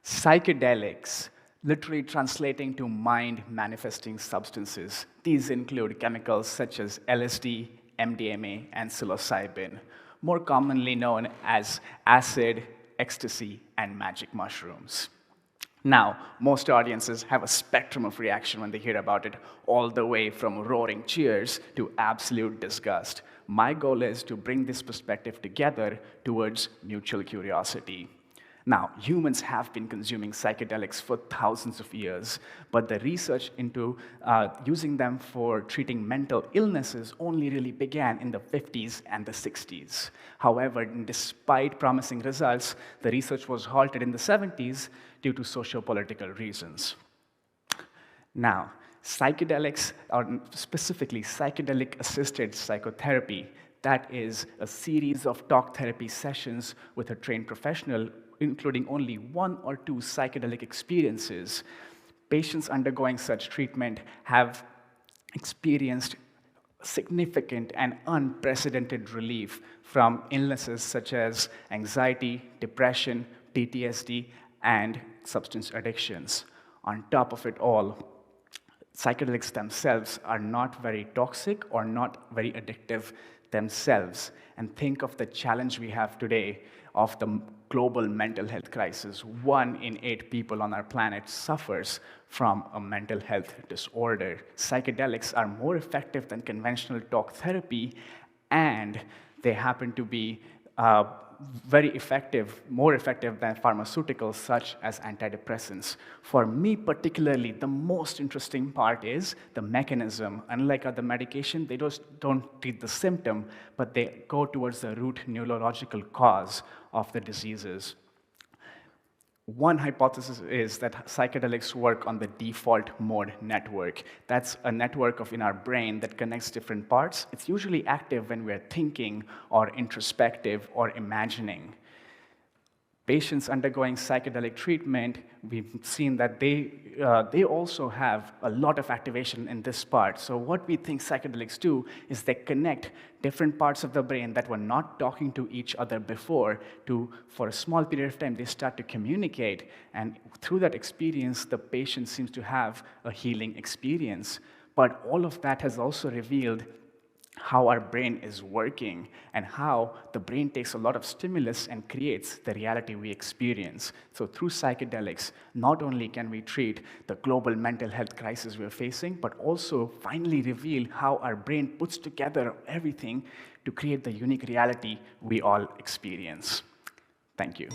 Psychedelics, literally translating to mind-manifesting substances. These include chemicals such as LSD, MDMA, and psilocybin, more commonly known as acid, ecstasy, and magic mushrooms. Now, most audiences have a spectrum of reaction when they hear about it, all the way from roaring cheers to absolute disgust. My goal is to bring this perspective together towards mutual curiosity. Now, humans have been consuming psychedelics for thousands of years, but the research into using them for treating mental illnesses only really began in the 50s and the 60s. However, despite promising results, the research was halted in the 70s due to socio-political reasons. Now, psychedelics, or specifically psychedelic-assisted psychotherapy, that is a series of talk therapy sessions with a trained professional, including only 1 or 2 psychedelic experiences. Patients undergoing such treatment have experienced significant and unprecedented relief from illnesses such as anxiety, depression, PTSD, and substance addictions. On top of it all, psychedelics themselves are not very toxic or not very addictive themselves. And think of the challenge we have today of the global mental health crisis. 1 in 8 people on our planet suffers from a mental health disorder. Psychedelics are more effective than conventional talk therapy, and they happen to be very effective, more effective than pharmaceuticals such as antidepressants. For me particularly, the most interesting part is the mechanism. Unlike other medication, they don't treat the symptom, but they go towards the root neurological cause of the diseases. One hypothesis is that psychedelics work on the default mode network. That's a network in our brain that connects different parts. It's usually active when we're thinking or introspective or imagining. Patients undergoing psychedelic treatment, we've seen that they also have a lot of activation in this part. So what we think psychedelics do is they connect different parts of the brain that were not talking to each other before for a small period of time, they start to communicate. And through that experience, the patient seems to have a healing experience. But all of that has also revealed how our brain is working and how the brain takes a lot of stimulus and creates the reality we experience. So through psychedelics, not only can we treat the global mental health crisis we're facing, but also finally reveal how our brain puts together everything to create the unique reality we all experience. Thank you.